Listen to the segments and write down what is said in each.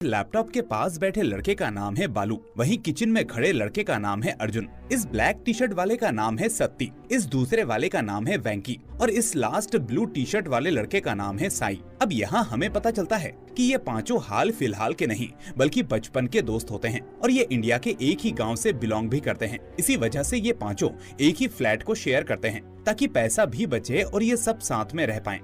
Laptop के पास बैठे लड़के का नाम है बालू, वहीं किचन में खड़े लड़के का नाम है अर्जुन। इस ब्लैक टी शर्ट वाले का नाम है सत्ती, इस दूसरे वाले का नाम है वेंकी और इस लास्ट ब्लू टी शर्ट वाले लड़के का नाम है साई। अब यहाँ हमें पता चलता है कि ये पांचों हाल फिलहाल के नहीं बल्कि बचपन के दोस्त होते हैं और ये इंडिया के एक ही गांव से बिलोंग भी करते हैं। इसी वजह से ये पांचों एक ही फ्लैट को शेयर करते हैं ताकि पैसा भी बचे और ये सब साथ में रह पाएं।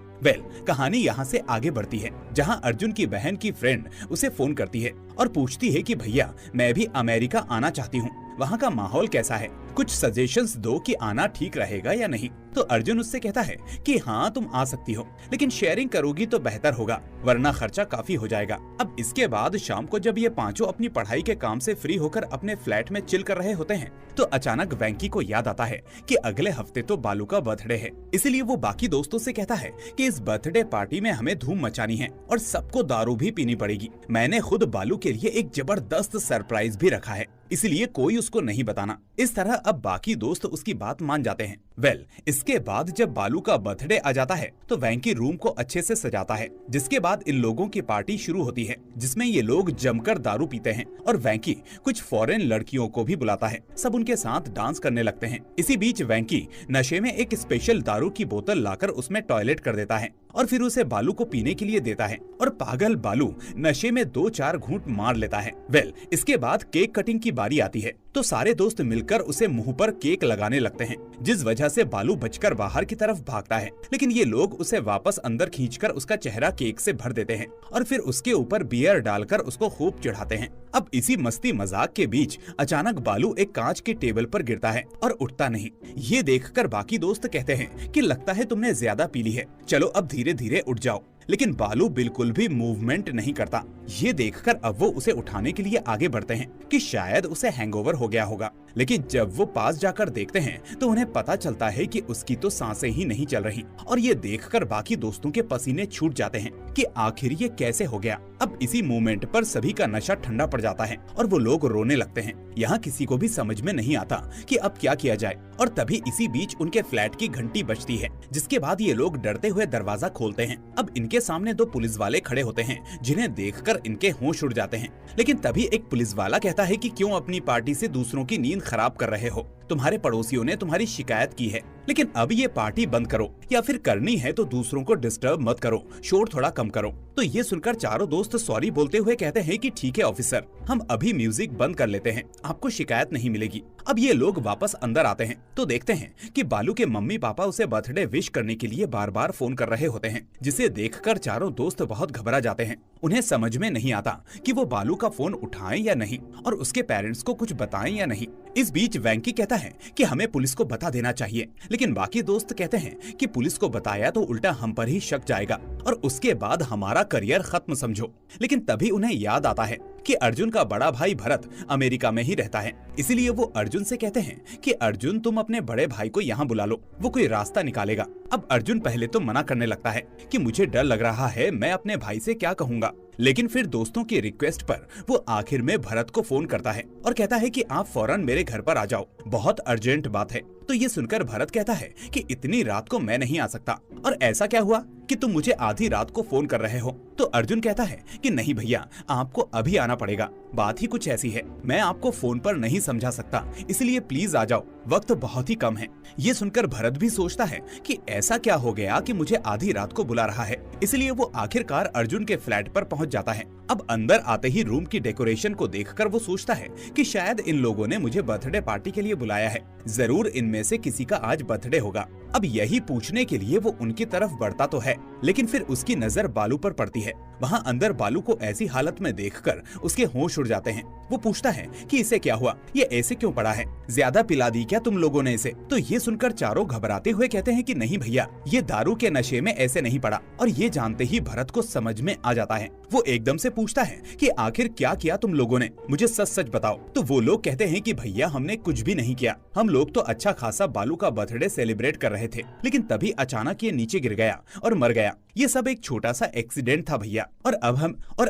कहानी यहाँ से आगे बढ़ती है जहाँ अर्जुन की बहन की फ्रेंड उसे फोन करती है और पूछती है कि भैया मैं भी अमेरिका आना चाहती हूँ, वहाँ का माहौल कैसा है, कुछ सजेशंस दो कि आना ठीक रहेगा या नहीं। तो अर्जुन उससे कहता है कि हाँ तुम आ सकती हो, लेकिन शेयरिंग करोगी तो बेहतर होगा वरना खर्चा काफी हो जाएगा। अब इसके बाद शाम को जब ये पांचों अपनी पढ़ाई के काम से फ्री होकर अपने फ्लैट में चिल कर रहे होते हैं तो अचानक वेंकी को याद आता है कि अगले हफ्ते तो बालू का बर्थडे है। इसलिए वो बाकी दोस्तों से कहता है कि इस बर्थडे पार्टी में हमें धूम मचानी है और सबको दारू भी पीनी पड़ेगी। मैंने खुद बालू के लिए एक जबरदस्त सरप्राइज भी रखा है, इसलिए कोई उसको नहीं बताना। इस तरह अब बाकी दोस्त उसकी बात मान जाते हैं। इसके बाद जब बालू का बर्थडे आ जाता है तो वेंकी रूम को अच्छे से सजाता है, जिसके बाद इन लोगों की पार्टी शुरू होती है जिसमें ये लोग जमकर दारू पीते हैं और वेंकी कुछ फॉरेन लड़कियों को भी बुलाता है, सब उनके साथ डांस करने लगते हैं। इसी बीच वेंकी नशे में एक स्पेशल दारू की बोतल लाकर उसमें टॉयलेट कर देता है और फिर उसे बालू को पीने के लिए देता है और पागल बालू नशे में 2-4 घूंट मार लेता है। इसके बाद केक कटिंग की बारी आती है तो सारे दोस्त मिलकर उसे मुंह पर केक लगाने लगते हैं, जिस वजह से बालू बचकर बाहर की तरफ भागता है, लेकिन ये लोग उसे वापस अंदर खींचकर उसका चेहरा केक से भर देते हैं और फिर उसके ऊपर बियर डालकर उसको खूब चिढ़ाते हैं। अब इसी मस्ती मजाक के बीच अचानक बालू एक कांच के टेबल पर गिरता है और उठता नहीं। ये देखकर बाकी दोस्त कहते हैं कि लगता है तुमने ज्यादा पी ली है, चलो अब धीरे धीरे उठ जाओ, लेकिन बालू बिल्कुल भी मूवमेंट नहीं करता। ये देखकर अब वो उसे उठाने के लिए आगे बढ़ते हैं कि शायद उसे हैंगओवर हो गया होगा, लेकिन जब वो पास जाकर देखते हैं तो उन्हें पता चलता है कि उसकी तो सांसें ही नहीं चल रही और ये देखकर बाकी दोस्तों के पसीने छूट जाते हैं कि आखिर ये कैसे हो गया। अब इसी मोमेंट पर सभी का नशा ठंडा पड़ जाता है और वो लोग रोने लगते हैं। यहाँ किसी को भी समझ में नहीं आता कि अब क्या किया जाए और तभी इसी बीच उनके फ्लैट की घंटी बजती है, जिसके बाद ये लोग डरते हुए दरवाजा खोलते हैं। अब इनके सामने 2 पुलिस वाले खड़े होते हैं जिन्हें देखकर इनके होश उड़ जाते हैं, लेकिन तभी एक पुलिस वाला कहता है कि क्यों अपनी पार्टी से दूसरों की नींद खराब कर रहे हो, तुम्हारे पड़ोसियों ने तुम्हारी शिकायत की है, लेकिन अब ये पार्टी बंद करो या फिर करनी है तो दूसरों को डिस्टर्ब मत करो, शोर थोड़ा कम करो। तो ये सुनकर चारों दोस्त सॉरी बोलते हुए कहते हैं कि ठीक है ऑफिसर, हम अभी म्यूजिक बंद कर लेते हैं, आपको शिकायत नहीं मिलेगी। अब ये लोग वापस अंदर आते हैं तो देखते हैं कि बालू के मम्मी पापा उसे बर्थडे विश करने के लिए बार बार फोन कर रहे होते हैं, जिसे देखकर चारों दोस्त बहुत घबरा जाते हैं। उन्हें समझ में नहीं आता कि वो बालू का फोन उठाएं या नहीं और उसके पेरेंट्स को कुछ बताएं या नहीं। इस बीच वेंकी कहता है कि हमें पुलिस को बता देना चाहिए, लेकिन बाकी दोस्त कहते हैं कि पुलिस को बताया तो उल्टा हम पर ही शक जाएगा और उसके बाद हमारा करियर खत्म समझो। लेकिन तभी उन्हें याद आता है कि अर्जुन का बड़ा भाई भरत अमेरिका में ही रहता है, इसीलिए वो अर्जुन से कहते हैं कि अर्जुन तुम अपने बड़े भाई को यहाँ बुला लो, वो कोई रास्ता निकालेगा। अब अर्जुन पहले तो मना करने लगता है कि मुझे डर लग रहा है, मैं अपने भाई से क्या कहूँगा, लेकिन फिर दोस्तों की रिक्वेस्ट पर वो आखिर में भरत को फोन करता है और कहता है कि आप फौरन मेरे घर पर आ जाओ, बहुत अर्जेंट बात है। तो ये सुनकर भरत कहता है कि इतनी रात को मैं नहीं आ सकता, और ऐसा क्या हुआ कि तुम मुझे आधी रात को फोन कर रहे हो। तो अर्जुन कहता है कि नहीं भैया, आपको अभी आना पड़ेगा, बात ही कुछ ऐसी है, मैं आपको फोन पर नहीं समझा सकता, इसलिए प्लीज आ जाओ, वक्त बहुत ही कम है। ये सुनकर भरत भी सोचता है कि ऐसा क्या हो गया कि मुझे आधी रात को बुला रहा है, इसलिए वो आखिरकार अर्जुन के फ्लैट पर पहुंच जाता है। अब अंदर आते ही रूम की डेकोरेशन को देखकर वो सोचता है कि शायद इन लोगों ने मुझे बर्थडे पार्टी के लिए बुलाया है, जरूर इनमें से किसी का आज बर्थडे होगा। अब यही पूछने के लिए वो उनकी तरफ बढ़ता तो है, लेकिन फिर उसकी नजर बालू पर पड़ती है। वहाँ अंदर बालू को ऐसी हालत में देखकर उसके होश उड़ जाते हैं। वो पूछता है कि इसे क्या हुआ, ये ऐसे क्यों पड़ा है, ज्यादा पिला दी क्या तुम लोगों ने इसे। तो ये सुनकर चारों घबराते हुए कहते हैं कि नहीं भैया, ये दारू के नशे में ऐसे नहीं पड़ा। और ये जानते ही भरत को समझ में आ जाता है। वो एकदम से पूछता है कि आखिर क्या किया तुम लोगों ने, मुझे सच सच बताओ। तो वो लोग कहते हैं कि भैया हमने कुछ भी नहीं किया, हम लोग तो अच्छा खासा बालू का बर्थडे सेलिब्रेट कर रहे थे, लेकिन तभी अचानक ये नीचे गिर गया और मर गया। ये सब एक छोटा सा एक्सीडेंट था भैया, और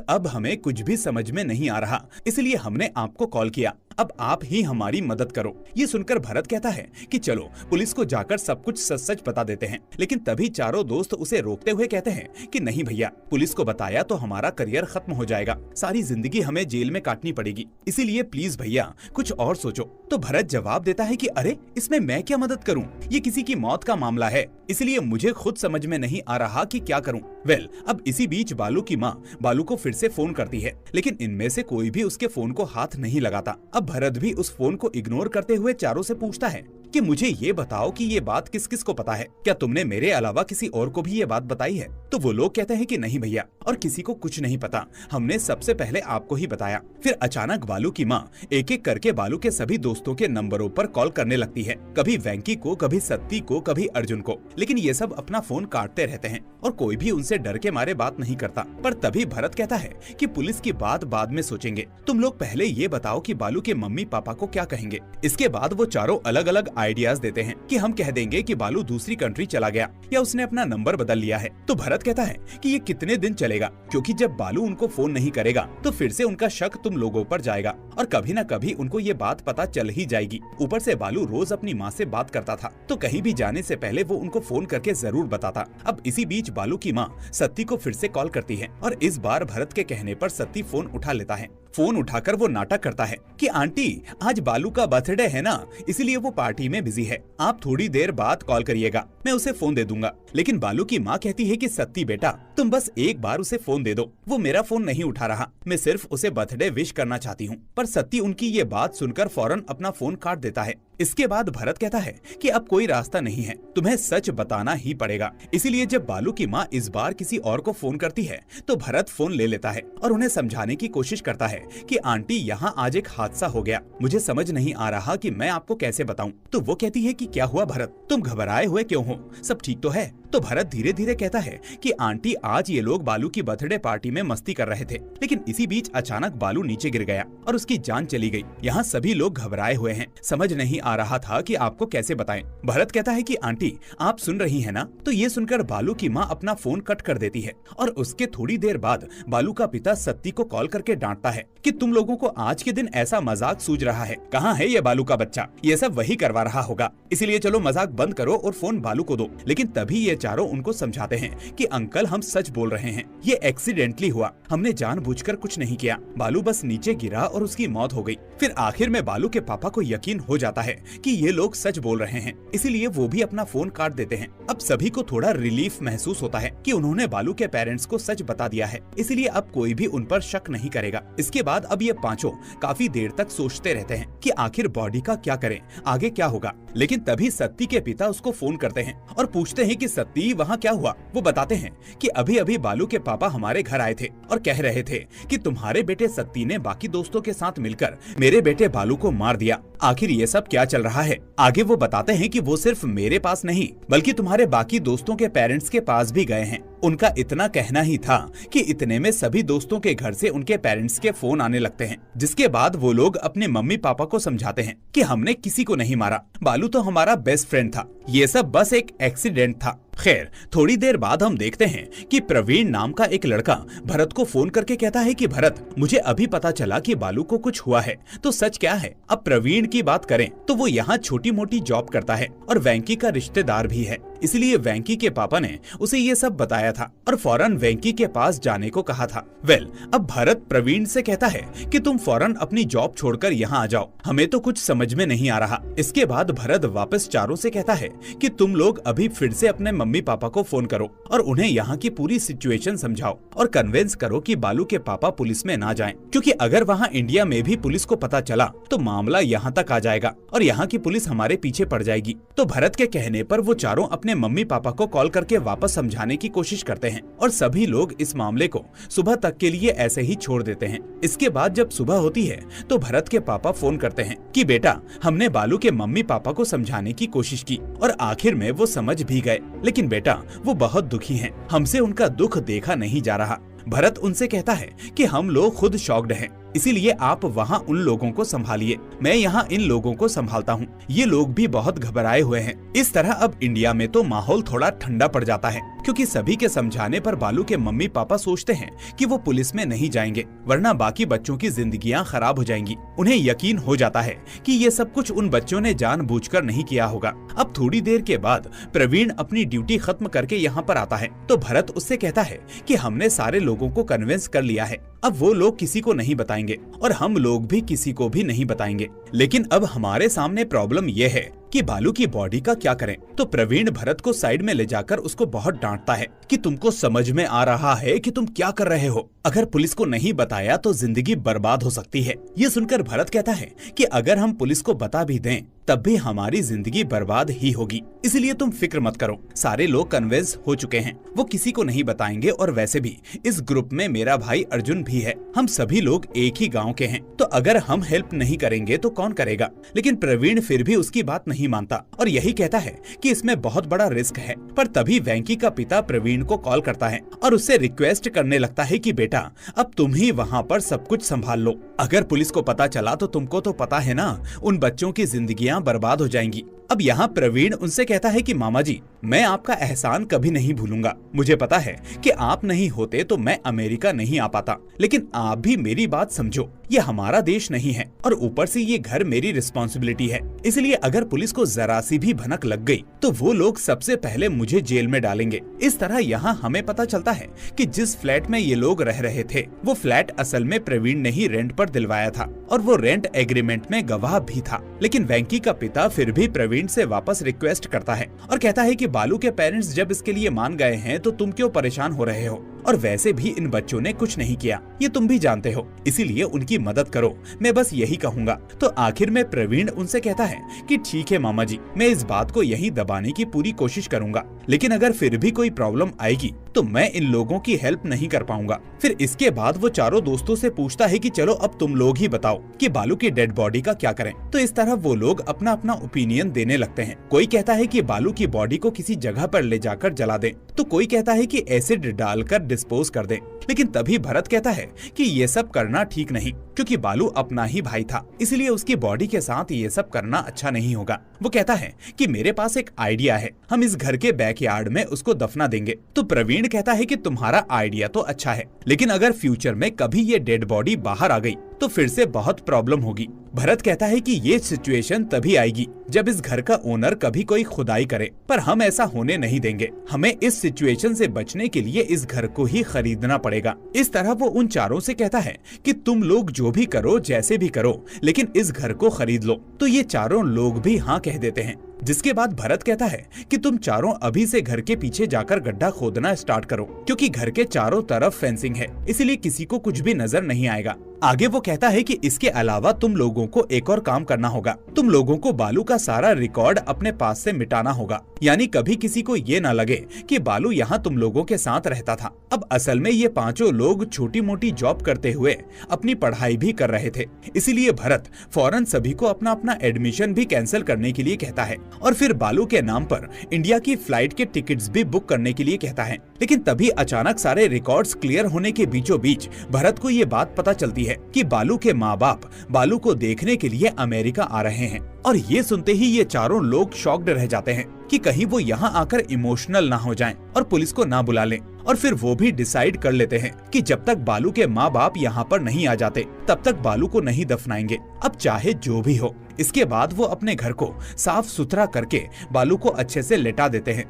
अब हमें कुछ भी समझ में नहीं आ रहा, इसलिए हमने आपको कॉल किया। अब आप ही हमारी मदद करो। ये सुनकर भरत कहता है कि चलो पुलिस को जाकर सब कुछ सच सच बता देते हैं। लेकिन तभी चारों दोस्त उसे रोकते हुए कहते हैं कि नहीं भैया, पुलिस को बताया तो हमारा करियर खत्म हो जाएगा, सारी जिंदगी हमें जेल में काटनी पड़ेगी, इसीलिए प्लीज भैया कुछ और सोचो। तो भरत जवाब देता है कि अरे इसमें मैं क्या मदद करूं, ये किसी की मौत का मामला है, इसलिए मुझे खुद समझ में नहीं आ रहा कि क्या करूं। वेल, अब इसी बीच बालू की माँ बालू को फिर से फोन करती है, लेकिन इनमें से कोई भी उसके फोन को हाथ नहीं लगाता। अब भरत भी उस फोन को इग्नोर करते हुए चारों से पूछता है कि मुझे ये बताओ कि ये बात किस किस को पता है, क्या तुमने मेरे अलावा किसी और को भी ये बात बताई है? तो वो लोग कहते हैं कि नहीं भैया, और किसी को कुछ नहीं पता, हमने सबसे पहले आपको ही बताया। फिर अचानक बालू की माँ एक एक करके बालू के सभी दोस्तों के नंबरों पर कॉल करने लगती है, कभी वेंकी को, कभी सत्ती को, कभी अर्जुन को। लेकिन ये सब अपना फोन काटते रहते हैं और कोई भी उनसे डर के मारे बात नहीं करता। पर तभी भरत कहता है कि पुलिस की बात बाद में सोचेंगे, तुम लोग पहले ये बताओ कि बालू के मम्मी पापा को क्या कहेंगे। इसके बाद वो चारों अलग अलग आइडियाज देते हैं कि हम कह देंगे कि बालू दूसरी कंट्री चला गया या उसने अपना नंबर बदल लिया है। तो भरत कहता है कि ये कितने दिन चलेगा, क्योंकि जब बालू उनको फोन नहीं करेगा तो फिर से उनका शक तुम लोगों पर जाएगा और कभी न कभी उनको ये बात पता चल ही जाएगी। ऊपर से बालू रोज अपनी माँ से बात करता था, तो कहीं भी जाने से पहले वो उनको फोन करके जरूर बताता। अब इसी बीच बालू की माँ सत्ती को फिर से कॉल करती है और इस बार भरत के कहने पर सत्ती फोन उठा लेता है। फोन उठाकर वो नाटक करता है कि आंटी आज बालू का बर्थडे है ना, इसलिए वो पार्टी में बिजी है, आप थोड़ी देर बाद कॉल करिएगा, मैं उसे फोन दे दूंगा। लेकिन बालू की माँ कहती है कि सत्ती बेटा, तुम बस एक बार उसे फोन दे दो, वो मेरा फोन नहीं उठा रहा, मैं सिर्फ उसे बर्थडे विश करना चाहती हूँ। पर सत्ती उनकी ये बात सुनकर फौरन अपना फोन काट देता है। इसके बाद भरत कहता है कि अब कोई रास्ता नहीं है, तुम्हें सच बताना ही पड़ेगा। इसीलिए जब बालू की माँ इस बार किसी और को फोन करती है तो भरत फोन ले लेता है और उन्हें समझाने की कोशिश करता है कि आंटी यहाँ आज एक हादसा हो गया, मुझे समझ नहीं आ रहा कि मैं आपको कैसे बताऊं। तो वो कहती है कि क्या हुआ भरत, तुम घबराए हुए क्यों हो, सब ठीक तो है? तो भरत धीरे धीरे कहता है कि आंटी आज ये लोग बालू की बर्थडे पार्टी में मस्ती कर रहे थे, लेकिन इसी बीच अचानक बालू नीचे गिर गया और उसकी जान चली गई। यहाँ सभी लोग घबराए हुए हैं, समझ नहीं आ रहा था कि आपको कैसे बताएं। भरत कहता है कि आंटी आप सुन रही हैं ना? तो ये सुनकर बालू की माँ अपना फोन कट कर देती है और उसके थोड़ी देर बाद बालू का पिता सत्ती को कॉल करके डांटता है कि तुम लोगों को आज के दिन ऐसा मजाक सूझ रहा है, कहाँ है ये बालू का बच्चा, ये सब वही करवा रहा होगा, इसीलिए चलो मजाक बंद करो और फोन बालू को दो। लेकिन तभी ये चारों उनको समझाते हैं कि अंकल हम सच बोल रहे हैं, ये एक्सीडेंटली हुआ, हमने जानबूझकर कुछ नहीं किया, बालू बस नीचे गिरा और उसकी मौत हो गई। फिर आखिर में बालू के पापा को यकीन हो जाता है कि ये लोग सच बोल रहे हैं, इसीलिए वो भी अपना फोन काट देते हैं। अब सभी को थोड़ा रिलीफ महसूस होता है कि उन्होंने बालू के पेरेंट्स को सच बता दिया है, इसलिए अब कोई भी उन पर शक नहीं करेगा। इसके बाद अब ये पांचों काफी देर तक सोचते रहते हैं कि आखिर बॉडी का क्या करें, आगे क्या होगा। लेकिन तभी सत्ती के पिता उसको फोन करते हैं और पूछते हैं कि सत्ती वहाँ क्या हुआ। वो बताते हैं कि अभी अभी बालू के पापा हमारे घर आए थे और कह रहे थे कि तुम्हारे बेटे सत्ती ने बाकी दोस्तों के साथ मिलकर मेरे बेटे बालू को मार दिया। आखिर ये सब क्या चल रहा है? आगे वो बताते हैं कि वो सिर्फ मेरे पास नहीं बल्कि तुम्हारे बाकी दोस्तों के पेरेंट्स के पास भी गए हैं। उनका इतना कहना ही था कि इतने में सभी दोस्तों के घर से उनके पेरेंट्स के फोन आने लगते हैं, जिसके बाद वो लोग अपने मम्मी पापा को समझाते हैं कि हमने किसी को नहीं मारा, बालू तो हमारा बेस्ट फ्रेंड था, ये सब बस एक एक्सीडेंट था। खैर थोड़ी देर बाद हम देखते हैं कि प्रवीण नाम का एक लड़का भरत को फोन करके कहता है कि भरत मुझे अभी पता चला कि बालू को कुछ हुआ है, तो सच क्या है? अब प्रवीण की बात करें तो वो यहाँ छोटी मोटी जॉब करता है और वेंकी का रिश्तेदार भी है, इसलिए वेंकी के पापा ने उसे ये सब बताया था और फौरन वेंकी के पास जाने को कहा था। वेल, अब भरत प्रवीण से कहता है कि तुम फौरन अपनी जॉब छोड़कर यहाँ आ जाओ, हमें तो कुछ समझ में नहीं आ रहा। इसके बाद भरत वापस चारों से कहता है कि तुम लोग अभी फिर से अपने मम्मी पापा को फोन करो और उन्हें यहाँ की पूरी सिचुएशन समझाओ और कन्विंस करो कि बालू के पापा पुलिस में ना जाएं, क्योंकि अगर वहाँ इंडिया में भी पुलिस को पता चला तो मामला यहाँ तक आ जाएगा और यहाँ की पुलिस हमारे पीछे पड़ जाएगी। तो भरत के कहने पर वो चारों अपने मम्मी पापा को कॉल करके वापस समझाने की कोशिश करते हैं और सभी लोग इस मामले को सुबह तक के लिए ऐसे ही छोड़ देते हैं। इसके बाद जब सुबह होती है तो भरत के पापा फोन करते हैं कि बेटा हमने बालू के मम्मी पापा को समझाने की कोशिश की और आखिर में वो समझ भी गए, लेकिन बेटा वो बहुत दुखी हैं, हमसे उनका दुख देखा नहीं जा रहा। भरत उनसे कहता है कि हम लोग खुद शॉक्ड हैं, इसीलिए आप वहाँ उन लोगों को संभालिए, मैं यहाँ इन लोगों को संभालता हूँ। ये लोग भी बहुत घबराए हुए हैं। इस तरह अब इंडिया में तो माहौल थोड़ा ठंडा पड़ जाता है, क्योंकि सभी के समझाने पर बालू के मम्मी पापा सोचते हैं कि वो पुलिस में नहीं जाएंगे, वरना बाकी बच्चों की जिंदगियां खराब हो जाएंगी। उन्हें यकीन हो जाता है कि ये सब कुछ उन बच्चों ने जानबूझकर नहीं किया होगा। अब थोड़ी देर के बाद प्रवीण अपनी ड्यूटी खत्म करके यहाँ पर आता है, तो भरत उससे कहता है कि हमने सारे लोगों को कन्विंस कर लिया है, अब वो लोग किसी को नहीं बताएंगे और हम लोग भी किसी को भी नहीं बताएंगे। लेकिन अब हमारे सामने प्रॉब्लम ये है कि बालू की बॉडी का क्या करें। तो प्रवीण भरत को साइड में ले जाकर उसको बहुत डांटता है कि तुमको समझ में आ रहा है कि तुम क्या कर रहे हो, अगर पुलिस को नहीं बताया तो जिंदगी बर्बाद हो सकती है। ये सुनकर भरत कहता है कि अगर हम पुलिस को बता भी दें तब भी हमारी जिंदगी बर्बाद ही होगी, इसलिए तुम फिक्र मत करो, सारे लोग कन्विंस हो चुके हैं, वो किसी को नहीं बताएंगे। और वैसे भी इस ग्रुप में मेरा भाई अर्जुन भी है, हम सभी लोग एक ही गांव के हैं, तो अगर हम हेल्प नहीं करेंगे तो कौन करेगा। लेकिन प्रवीण फिर भी उसकी बात नहीं मानता और यही कहता है कि इसमें बहुत बड़ा रिस्क है। पर तभी वेंकी का पिता प्रवीण को कॉल करता है और उससे रिक्वेस्ट करने लगता है कि बेटा अब तुम ही वहाँ पर सब कुछ संभाल लो, अगर पुलिस को पता चला तो तुमको तो पता है ना, उन बच्चों की जिंदगियां बर्बाद हो जाएंगी। अब यहाँ प्रवीण उनसे कहता है कि मामा जी, मैं आपका एहसान कभी नहीं भूलूंगा, मुझे पता है कि आप नहीं होते तो मैं अमेरिका नहीं आ पाता, लेकिन आप भी मेरी बात समझो, ये हमारा देश नहीं है और ऊपर से ये घर मेरी रिस्पॉन्सिबिलिटी है, इसलिए अगर पुलिस को जरा सी भी भनक लग गई तो वो लोग सबसे पहले मुझे जेल में डालेंगे। इस तरह यहाँ हमें पता चलता है कि जिस फ्लैट में ये लोग रह रहे थे वो फ्लैट असल में प्रवीण ने ही रेंट पर दिलवाया था और वो रेंट एग्रीमेंट में गवाह भी था। लेकिन वेंकी का पिता फिर भी प्रवीण से वापस रिक्वेस्ट करता है और कहता है कि बालू के पेरेंट्स जब इसके लिए मान गए हैं तो तुम क्यों परेशान हो रहे हो, और वैसे भी इन बच्चों ने कुछ नहीं किया, ये तुम भी जानते हो, इसीलिए उनकी मदद करो, मैं बस यही कहूँगा। तो आखिर में प्रवीण उनसे कहता है कि ठीक है मामा जी, मैं इस बात को यही दबाने की पूरी कोशिश करूंगा, लेकिन अगर फिर भी कोई प्रॉब्लम आएगी तो मैं इन लोगों की हेल्प नहीं कर पाऊंगा। फिर इसके बाद वो चारों दोस्तों से पूछता है कि चलो अब तुम लोग ही बताओ कि बालू की डेड बॉडी का क्या करें। तो इस तरह वो लोग अपना अपना ओपिनियन देने लगते हैं। कोई कहता है कि बालू की बॉडी को किसी जगह पर ले जाकर जला दें, तो कोई कहता है कि एसिड डालकर डिस्पोज कर दें। लेकिन तभी भरत कहता है कि ये सब करना ठीक नहीं, क्योंकि बालू अपना ही भाई था, इसलिए उसकी बॉडी के साथ ये सब करना अच्छा नहीं होगा। वो कहता है कि मेरे पास एक आइडिया है, हम इस घर के बैकयार्ड में उसको दफना देंगे। तो प्रवीण कहता है कि तुम्हारा आइडिया तो अच्छा है, लेकिन अगर फ्यूचर में कभी ये डेड बॉडी बाहर आ गई तो फिर से बहुत प्रॉब्लम होगी। भरत कहता है कि ये सिचुएशन तभी आएगी जब इस घर का ओनर कभी कोई खुदाई करे, पर हम ऐसा होने नहीं देंगे। हमें इस सिचुएशन से बचने के लिए इस घर को ही खरीदना पड़ेगा। इस तरह वो उन चारों से कहता है कि तुम लोग जो भी करो, जैसे भी करो, लेकिन इस घर को खरीद लो। तो ये चारों लोग भी हाँ कह देते हैं। जिसके बाद भरत कहता है कि तुम चारों अभी से घर के पीछे जाकर गड्ढा खोदना स्टार्ट करो, क्योंकि घर के चारों तरफ फेंसिंग है, इसलिए किसी को कुछ भी नजर नहीं आएगा। आगे वो कहता है कि इसके अलावा तुम लोगों को एक और काम करना होगा, तुम लोगों को बालू का सारा रिकॉर्ड अपने पास से मिटाना होगा, यानी कभी किसी को ये ना लगे कि बालू यहाँ तुम लोगों के साथ रहता था। अब असल में ये पांचों लोग छोटी मोटी जॉब करते हुए अपनी पढ़ाई भी कर रहे थे, इसीलिए भरत फौरन सभी को अपना अपना एडमिशन भी कैंसिल करने के लिए कहता है और फिर बालू के नाम पर इंडिया की फ्लाइट के टिकट्स भी बुक करने के लिए कहता है। लेकिन तभी अचानक सारे रिकॉर्ड्स क्लियर होने के बीचों बीच भरत को ये बात पता चलती है कि बालू के माँ बाप बालू को देखने के लिए अमेरिका आ रहे हैं। और ये सुनते ही ये चारों लोग शॉक्ड रह जाते हैं कि कहीं वो यहाँ आकर इमोशनल ना हो जाएं और पुलिस को ना बुला लें। और फिर वो भी डिसाइड कर लेते हैं कि जब तक बालू के माँ बाप यहाँ पर नहीं आ जाते तब तक बालू को नहीं दफनाएंगे, अब चाहे जो भी हो। इसके बाद वो अपने घर को साफ सुथरा करके बालू को अच्छे से लेटा देते हैं।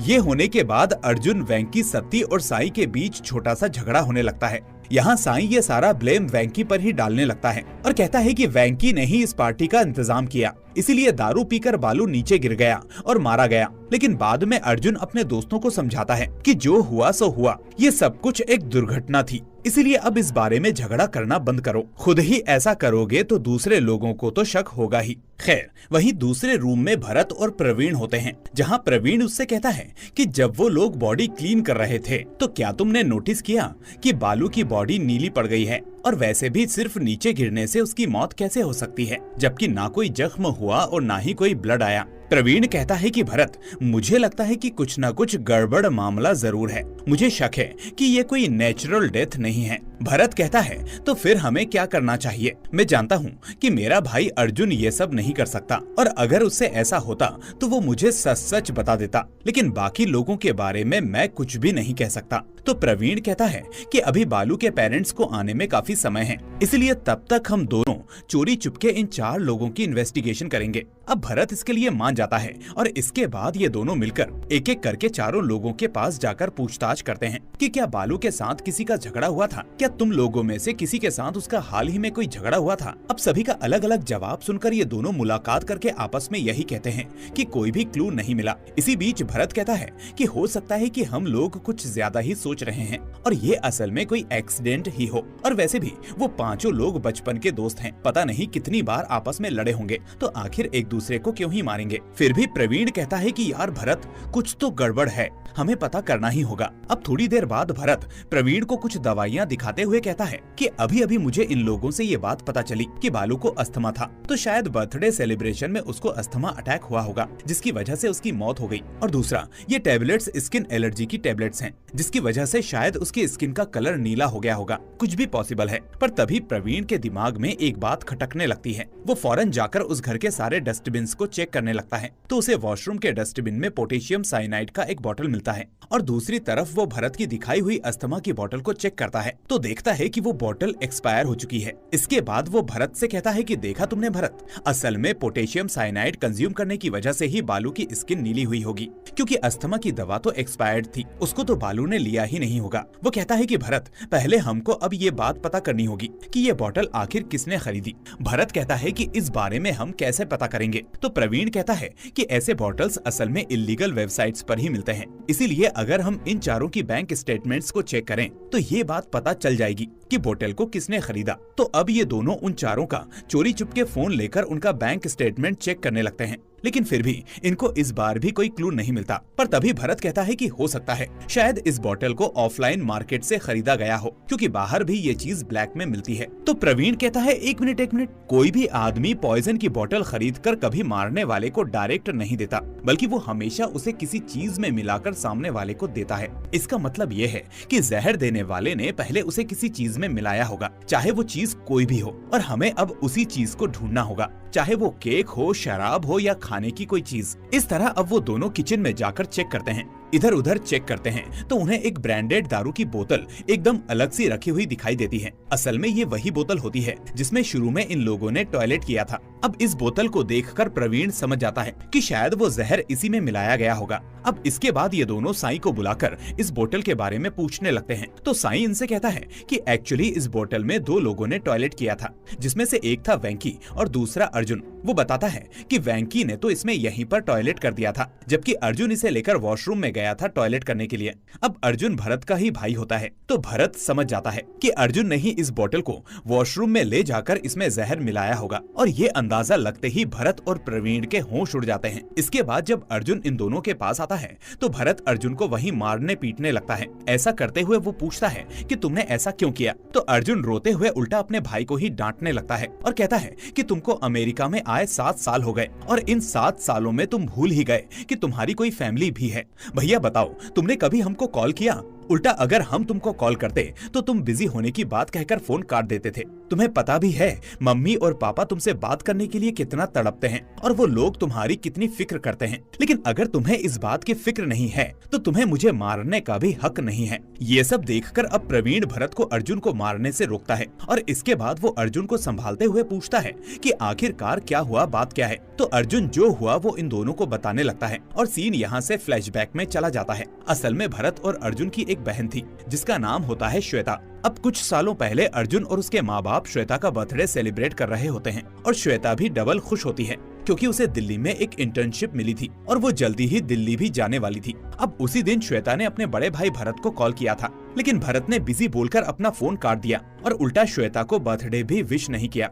ये होने के बाद अर्जुन, वेंकी, सत्ती और साई के बीच छोटा सा झगड़ा होने लगता है। यहाँ साई ये सारा ब्लेम वेंकी पर ही डालने लगता है और कहता है कि वेंकी ने ही इस पार्टी का इंतजाम किया, इसीलिए दारू पीकर बालू नीचे गिर गया और मारा गया। लेकिन बाद में अर्जुन अपने दोस्तों को समझाता है कि जो हुआ सो हुआ, ये सब कुछ एक दुर्घटना थी, इसीलिए अब इस बारे में झगड़ा करना बंद करो। खुद ही ऐसा करोगे तो दूसरे लोगों को तो शक होगा ही। खैर, वहीं दूसरे रूम में भरत और प्रवीण होते हैं, जहां प्रवीण उससे कहता है कि जब वो लोग बॉडी क्लीन कर रहे थे तो क्या तुमने नोटिस किया कि बालू की बॉडी नीली पड़ गई है, और वैसे भी सिर्फ नीचे गिरने से उसकी मौत कैसे हो सकती है, जबकि ना कोई जख्म हुआ और ना ही कोई ब्लड आया। प्रवीण कहता है कि भरत, मुझे लगता है कि कुछ न कुछ गड़बड़ मामला जरूर है। मुझे शक है कि ये कोई नेचुरल डेथ नहीं है। भरत कहता है, तो फिर हमें क्या करना चाहिए? मैं जानता हूँ कि मेरा भाई अर्जुन ये सब नहीं कर सकता, और अगर उससे ऐसा होता तो वो मुझे सच सच बता देता, लेकिन बाकी लोगों के बारे में मैं कुछ भी नहीं कह सकता। तो प्रवीण कहता है कि अभी बालू के पेरेंट्स को आने में काफी समय है, इसलिए तब तक हम दोनों चोरी चुपके इन 4 लोगों की इन्वेस्टिगेशन करेंगे। अब भरत इसके लिए मान जाता है और इसके बाद ये दोनों मिलकर एक एक करके चारों लोगों के पास जाकर पूछताछ करते हैं कि क्या बालू के साथ किसी का झगड़ा हुआ था, क्या तुम लोगों में से किसी के साथ उसका हाल ही में कोई झगड़ा हुआ था। अब सभी का अलग अलग जवाब सुनकर ये दोनों मुलाकात करके आपस में यही कहते हैं कि कोई भी क्लू नहीं मिला। इसी बीच भरत कहता है कि हो सकता है कि हम लोग कुछ ज्यादा ही सोच रहे हैं और ये असल में कोई एक्सीडेंट ही हो, और वैसे भी वो 5 लोग बचपन के दोस्त हैं, पता नहीं कितनी बार आपस में लड़े होंगे, तो आखिर एक दूसरे को क्यों ही मारेंगे। फिर भी प्रवीण कहता है कि यार भरत, कुछ तो गड़बड़ है, हमें पता करना ही होगा। अब थोड़ी देर बाद भरत प्रवीण को कुछ दवाइयाँ दिखाते हुए कहता है कि अभी अभी मुझे इन लोगों से ये बात पता चली कि बालू को अस्थमा था, तो शायद बर्थडे सेलिब्रेशन में उसको अस्थमा अटैक हुआ होगा, जिसकी वजह से उसकी मौत हो गई। और दूसरा, ये टैबलेट्स स्किन एलर्जी की टैबलेट्स हैं, जिसकी वजह से शायद उसकी स्किन का कलर नीला हो गया होगा। कुछ भी पॉसिबल है। पर तभी प्रवीण के दिमाग में एक बात खटकने लगती है। वो फौरन जाकर उस घर के सारे डस्टबिन को चेक करने लगता है, तो उसे वॉशरूम के डस्टबिन में पोटेशियम साइनाइड का एक बॉटल मिलता है, और दूसरी तरफ वो भरत की दिखाई हुई अस्थमा की बोतल को चेक करता है, तो देखता है कि वो बोतल एक्सपायर हो चुकी है। इसके बाद वो भरत से कहता है कि देखा तुमने भरत, असल में पोटेशियम साइनाइड कंज्यूम करने की वजह से ही बालू की स्किन नीली हुई होगी, क्योंकि अस्थमा की दवा तो एक्सपायर्ड थी, उसको तो बालू ने लिया ही नहीं होगा। वो कहता है कि भरत, पहले हमको अब ये बात पता करनी होगी कि ये बोतल आखिर किसने खरीदी। भरत कहता है कि इस बारे में हम कैसे पता करेंगे। तो प्रवीण कहता है कि ऐसे बॉटल्स असल में इलीगल वेबसाइट्स पर ही मिलते हैं, इसीलिए अगर हम इन चारों की बैंक स्टेटमेंट्स को चेक करें तो ये बात पता चल जाएगी कि बोतल को किसने खरीदा। तो अब ये दोनों उन चारों का चोरी चुपके फोन लेकर उनका बैंक स्टेटमेंट चेक करने लगते हैं, लेकिन फिर भी इनको इस बार भी कोई क्लू नहीं मिलता। पर तभी भरत कहता है कि हो सकता है शायद इस बोतल को ऑफलाइन मार्केट से खरीदा गया हो, क्योंकि बाहर भी ये चीज ब्लैक में मिलती है। तो प्रवीण कहता है, एक मिनट, कोई भी आदमी पॉइजन की बोतल खरीद कर कभी मारने वाले को डायरेक्ट नहीं देता, बल्कि वो हमेशा उसे किसी चीज में मिलाकर सामने वाले को देता है। इसका मतलब ये है कि जहर देने वाले ने पहले उसे किसी चीज में मिलाया होगा, चाहे वो चीज कोई भी हो, और हमें अब उसी चीज को ढूंढना होगा, चाहे वो केक हो, शराब हो या खाने की कोई चीज। इस तरह अब वो दोनों किचन में जाकर चेक करते हैं, इधर उधर चेक करते हैं, तो उन्हें एक ब्रांडेड दारू की बोतल एकदम अलग सी रखी हुई दिखाई देती है। असल में ये वही बोतल होती है जिसमें शुरू में इन लोगों ने टॉयलेट किया था। अब इस बोतल को देखकर प्रवीण समझ जाता है कि शायद वो जहर इसी में मिलाया गया होगा। अब इसके बाद ये दोनों साईं को बुलाकर इस बोतल के बारे में पूछने लगते हैं। तो साईं इनसे कहता है कि एक्चुअली इस बोतल में 2 लोगों ने टॉयलेट किया था, जिसमें से एक था वेंकी और दूसरा अर्जुन। वो बताता है कि वेंकी ने तो इसमें यहीं पर टॉयलेट कर दिया था, जबकि अर्जुन इसे लेकर वॉशरूम में गया था टॉयलेट करने के लिए। अब अर्जुन भरत का ही भाई होता है, तो भरत समझ जाता है कि अर्जुन ने ही इस बोतल को वॉशरूम में ले जाकर इसमें जहर मिलाया होगा, और ये अंदाजा लगते ही भरत और प्रवीण के होश उड़ जाते हैं। इसके बाद जब अर्जुन इन दोनों के पास आता है तो भरत अर्जुन को वहीं मारने पीटने लगता है। ऐसा करते हुए वो पूछता है कि तुमने ऐसा क्यों किया, तो अर्जुन रोते हुए उल्टा अपने भाई को ही डांटने लगता है और कहता है कि तुमको अमेरिका में आए 7 साल हो गए, और इन 7 सालों में तुम भूल ही गए कि तुम्हारी कोई फैमिली भी है। भैया बताओ, तुमने कभी हमको कॉल किया? उल्टा अगर हम तुमको कॉल करते तो तुम बिजी होने की बात कहकर फोन काट देते थे। तुम्हें पता भी है मम्मी और पापा तुमसे बात करने के लिए कितना तड़पते हैं, और वो लोग तुम्हारी कितनी फिक्र करते हैं। लेकिन अगर तुम्हें इस बात की फिक्र नहीं है तो तुम्हें मुझे मारने का भी हक नहीं है। ये सब देखकर अब प्रवीण भरत को अर्जुन को मारने से रोकता है, और इसके बाद वो अर्जुन को संभालते हुए पूछता है कि आखिरकार क्या हुआ, बात क्या है। तो अर्जुन जो हुआ वो इन दोनों को बताने लगता है, और सीन यहाँ से फ्लैशबैक में चला जाता है। असल में भरत और अर्जुन की एक बहन थी जिसका नाम होता है श्वेता। अब कुछ सालों पहले अर्जुन और उसके माँ बाप श्वेता का बर्थडे सेलिब्रेट कर रहे होते हैं, और श्वेता भी डबल खुश होती है क्योंकि उसे दिल्ली में एक इंटर्नशिप मिली थी और वो जल्दी ही दिल्ली भी जाने वाली थी। अब उसी दिन श्वेता ने अपने बड़े भाई भरत को कॉल किया था, लेकिन भरत ने बिजी बोलकर अपना फोन काट दिया और उल्टा श्वेता को बर्थडे भी विश नहीं किया।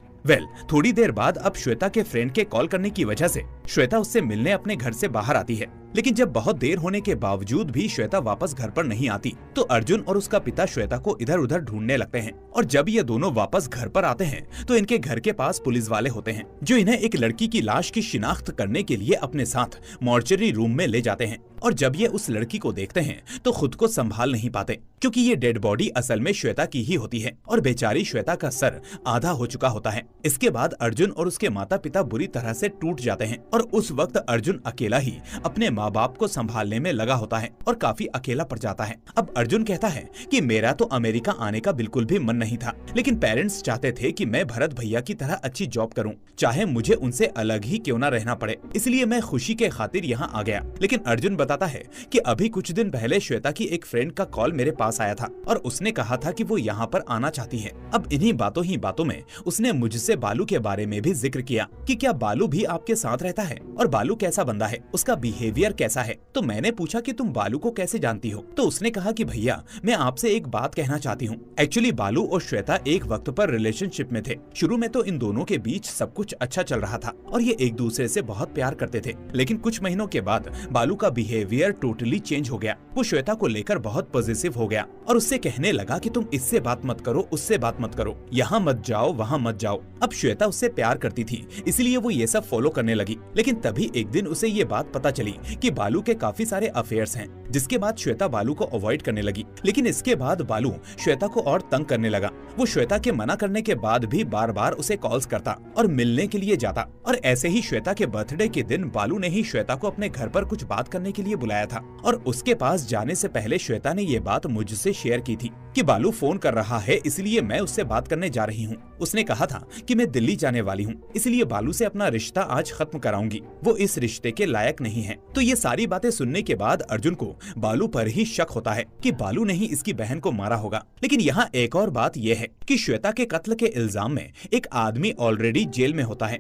थोड़ी देर बाद अब श्वेता के फ्रेंड के कॉल करने की वजह से श्वेता उससे मिलने अपने घर से बाहर आती है। लेकिन जब बहुत देर होने के बावजूद भी श्वेता वापस घर पर नहीं आती तो अर्जुन और उसका पिता श्वेता को इधर उधर ढूंढने लगते हैं। और जब ये दोनों वापस घर पर आते हैं तो इनके घर के पास पुलिस वाले होते हैं जो इन्हें एक लड़की की लाश की शिनाख्त करने के लिए अपने साथ मॉर्चरी रूम में ले जाते हैं। और जब ये उस लड़की को देखते हैं तो खुद को संभाल नहीं पाते क्योंकि ये डेड बॉडी असल में श्वेता की ही होती है और बेचारी श्वेता का सर आधा हो चुका होता है। इसके बाद अर्जुन और उसके माता पिता बुरी तरह से टूट जाते हैं और उस वक्त अर्जुन अकेला ही अपने माँ बाप को संभालने में लगा होता है और काफी अकेला पड़ जाता है। अब अर्जुन कहता है कि मेरा तो अमेरिका आने का बिल्कुल भी मन नहीं था, लेकिन पेरेंट्स चाहते थे कि मैं भरत भैया की तरह अच्छी जॉब करूं, चाहे मुझे उनसे अलग ही क्यों ना रहना पड़े, इसलिए मैं खुशी के खातिर यहाँ आ गया। लेकिन अर्जुन बताता है कि अभी कुछ दिन पहले श्वेता की एक फ्रेंड का कॉल मेरे पास आया था और उसने कहा था कि वो यहाँ पर आना चाहती है। अब इन्हीं बातों ही बातों में उसने मुझसे बालू के बारे में भी जिक्र किया कि क्या बालू भी आपके साथ रहता है और बालू कैसा बंदा है, उसका बिहेवियर कैसा है। तो मैंने पूछा कि तुम बालू को कैसे जानती हो, तो उसने कहा कि भैया मैं आपसे एक बात कहना चाहती हूँ। एक्चुअली बालू और श्वेता एक वक्त पर रिलेशनशिप में थे। शुरू में तो इन दोनों के बीच सब कुछ अच्छा चल रहा था और ये एक दूसरे से बहुत प्यार करते थे। लेकिन कुछ महीनों के बाद बालू का बिहेवियर टोटली चेंज हो गया। वो श्वेता को लेकर बहुत पॉजिटिव हो गया और उससे कहने लगा कि तुम इससे बात मत करो, उससे बात मत करो, यहाँ मत जाओ, वहाँ मत जाओ। अब श्वेता उससे प्यार करती थी इसलिए वो ये सब फॉलो करने लगी। लेकिन तभी एक दिन उसे ये बात पता चली कि बालू के काफी सारे अफेयर्स हैं, जिसके बाद श्वेता बालू को अवॉइड करने लगी। लेकिन इसके बाद बालू श्वेता को और तंग करने लगा। वो श्वेता के मना करने के बाद भी बार बार उसे कॉल्स करता और मिलने के लिए जाता। और ऐसे ही श्वेता के बर्थडे के दिन बालू ने ही श्वेता को अपने घर पर कुछ बात करने के लिए बुलाया था और उसके पास जाने से पहले श्वेता ने ये बात मुझसे शेयर की थी कि बालू फोन कर रहा है इसलिए मैं उससे बात करने जा रही हूँ। उसने कहा था कि मैं दिल्ली जाने वाली हूँ इसलिए बालू से अपना रिश्ता आज खत्म कराऊंगी, वो इस रिश्ते के लायक नहीं है। तो ये सारी बातें सुनने के बाद अर्जुन को बालू पर ही शक होता है कि बालू ने ही इसकी बहन को मारा होगा। लेकिन यहाँ एक और बात यह है कि श्वेता के कत्ल के इल्जाम में एक आदमी ऑलरेडी जेल में होता है।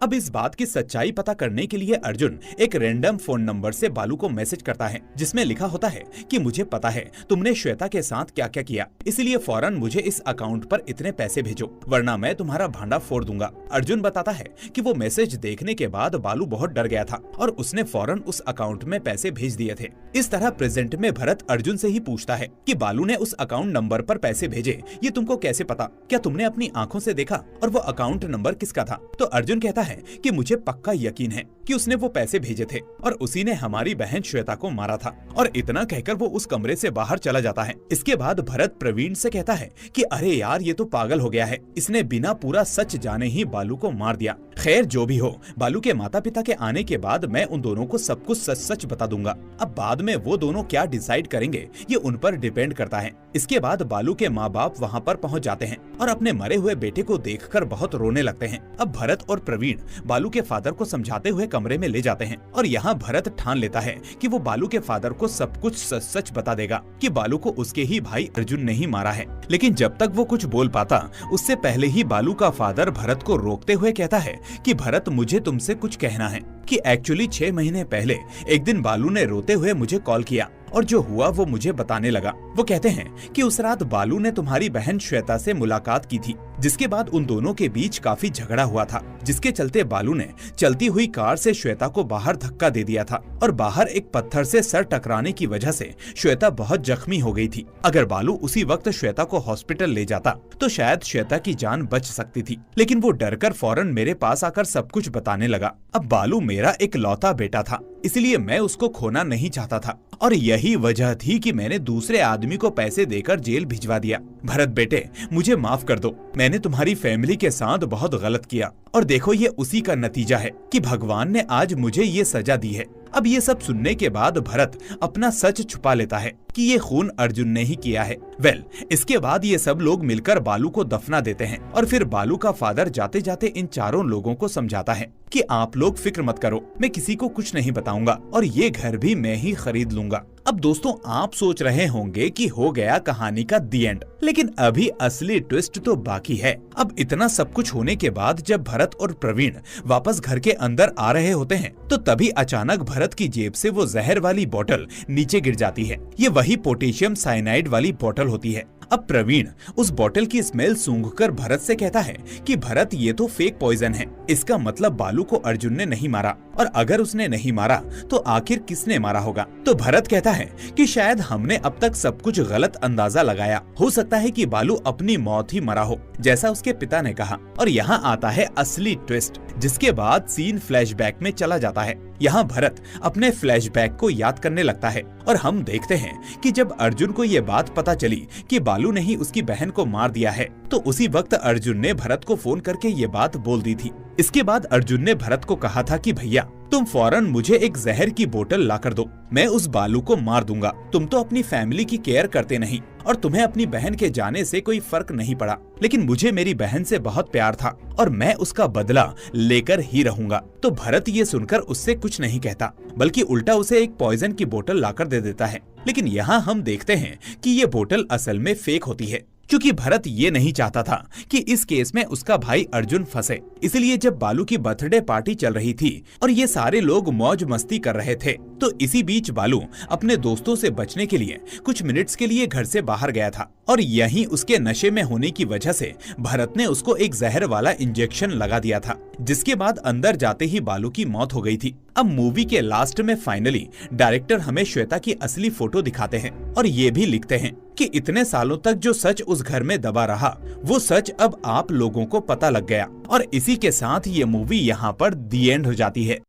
अब इस बात की सच्चाई पता करने के लिए अर्जुन एक रैंडम फोन नंबर से बालू को मैसेज करता है जिसमें लिखा होता है कि मुझे पता है तुमने श्वेता के साथ क्या क्या किया, इसलिए फौरन मुझे इस अकाउंट पर इतने पैसे भेजो वरना मैं तुम्हारा भांडा फोड़ दूंगा। अर्जुन बताता है कि वो मैसेज देखने के बाद बालू बहुत डर गया था और उसने फौरन उस अकाउंट में पैसे भेज दिए थे। इस तरह प्रेजेंट में भरत अर्जुन से ही पूछता है कि बालू ने उस अकाउंट नंबर पर पैसे भेजे, ये तुमको कैसे पता, क्या तुमने अपनी आंखों से देखा और वो अकाउंट नंबर किसका था। तो अर्जुन कहता है कि मुझे पक्का यकीन है कि उसने वो पैसे भेजे थे और उसी ने हमारी बहन श्वेता को मारा था। और इतना कहकर वो उस कमरे से बाहर चला जाता है। इसके बाद भरत प्रवीण से कहता है कि अरे यार ये तो पागल हो गया है, इसने बिना पूरा सच जाने ही बालू को मार दिया। खैर जो भी हो, बालू के माता पिता के आने के बाद मैं उन दोनों को सब कुछ सच सच बता दूंगा। अब बाद में वो दोनों क्या डिसाइड करेंगे ये उन पर डिपेंड करता है। इसके बाद बालू के माँ बाप वहाँ पर पहुँच जाते हैं और अपने मरे हुए बेटे को देखकर बहुत रोने लगते हैं। अब भरत और प्रवीण बालू के फादर को समझाते हुए कमरे में ले जाते हैं और यहाँ भरत ठान लेता है कि वो बालू के फादर को सब कुछ सच सच बता देगा कि बालू को उसके ही भाई अर्जुन ने ही मारा है। लेकिन जब तक वो कुछ बोल पाता उससे पहले ही बालू का फादर भरत को रोकते हुए कहता है कि भरत मुझे तुमसे कुछ कहना है कि एक्चुअली 6 महीने पहले एक दिन बालू ने रोते हुए मुझे कॉल किया और जो हुआ वो मुझे बताने लगा। वो कहते हैं कि उस रात बालू ने तुम्हारी बहन श्वेता से मुलाकात की थी, जिसके बाद उन दोनों के बीच काफी झगड़ा हुआ था, जिसके चलते बालू ने चलती हुई कार से श्वेता को बाहर धक्का दे दिया था और बाहर एक पत्थर से सर टकराने की वजह से श्वेता बहुत जख्मी हो गई थी। अगर बालू उसी वक्त श्वेता को हॉस्पिटल ले जाता तो शायद श्वेता की जान बच सकती थी, लेकिन वो डरकर फौरन मेरे पास आकर सब कुछ बताने लगा। अब बालू मेरा एक लौता बेटा था, इसलिए मैं उसको खोना नहीं चाहता था और यही वजह थी कि मैंने दूसरे आदमी को पैसे देकर जेल भिजवा दिया। भरत बेटे मुझे माफ कर दो, मैंने तुम्हारी फैमिली के साथ बहुत गलत किया और देखो ये उसी का नतीजा है कि भगवान ने आज मुझे ये सजा दी है। अब ये सब सुनने के बाद भरत अपना सच छुपा लेता है कि ये खून अर्जुन ने ही किया है। इसके बाद ये सब लोग मिलकर बालू को दफना देते हैं और फिर बालू का फादर जाते जाते इन चारों लोगों को समझाता है कि आप लोग फिक्र मत करो, मैं किसी को कुछ नहीं बताऊंगा और ये घर भी मैं ही खरीद लूंगा। अब दोस्तों आप सोच रहे होंगे कि हो गया कहानी का दी एंड, लेकिन अभी असली ट्विस्ट तो बाकी है। अब इतना सब कुछ होने के बाद जब भरत और प्रवीण वापस घर के अंदर आ रहे होते हैं तो तभी अचानक भरत की जेब से वो जहर वाली बोतल नीचे गिर जाती है। ये वही पोटेशियम साइनाइड वाली बोतल होती है। अब प्रवीण उस बोतल की स्मेल सूंघकर भरत से कहता है कि भरत ये तो फेक पॉइजन है, इसका मतलब बालू को अर्जुन ने नहीं मारा, और अगर उसने नहीं मारा तो आखिर किसने मारा होगा। तो भरत कहता है कि शायद हमने अब तक सब कुछ गलत अंदाजा लगाया, हो सकता है कि बालू अपनी मौत ही मरा हो, जैसा उसके पिता ने कहा। और यहाँ आता है असली ट्विस्ट, जिसके बाद सीन फ्लैशबैक में चला जाता है। यहाँ भरत अपने फ्लैशबैक को याद करने लगता है और हम देखते हैं कि जब अर्जुन को ये बात पता चली कि बालू ने ही उसकी बहन को मार दिया है, तो उसी वक्त अर्जुन ने भरत को फोन करके ये बात बोल दी थी। इसके बाद अर्जुन ने भरत को कहा था कि भैया तुम फौरन मुझे एक जहर की बोतल ला कर दो, मैं उस बालू को मार दूंगा। तुम तो अपनी फैमिली की केयर करते नहीं और तुम्हें अपनी बहन के जाने से कोई फर्क नहीं पड़ा, लेकिन मुझे मेरी बहन से बहुत प्यार था और मैं उसका बदला लेकर ही रहूंगा। तो भरत ये सुनकर उससे कुछ नहीं कहता, बल्कि उल्टा उसे एक पॉइजन की बोतल लाकर दे देता है। लेकिन यहाँ हम देखते हैं कि ये बोतल असल में फेक होती है, क्योंकि भरत ये नहीं चाहता था कि इस केस में उसका भाई अर्जुन फंसे। इसलिए जब बालू की बर्थडे पार्टी चल रही थी और ये सारे लोग मौज मस्ती कर रहे थे, तो इसी बीच बालू अपने दोस्तों से बचने के लिए कुछ मिनट्स के लिए घर से बाहर गया था, और यहीं उसके नशे में होने की वजह से भरत ने उसको एक जहर वाला इंजेक्शन लगा दिया था, जिसके बाद अंदर जाते ही बालू की मौत हो गई थी। अब मूवी के लास्ट में फाइनली डायरेक्टर हमें श्वेता की असली फोटो दिखाते हैं और ये भी लिखते हैं कि इतने सालों तक जो सच उस घर में दबा रहा, वो सच अब आप लोगों को पता लग गया। और इसी के साथ ये मूवी यहाँ पर दी एंड हो जाती है।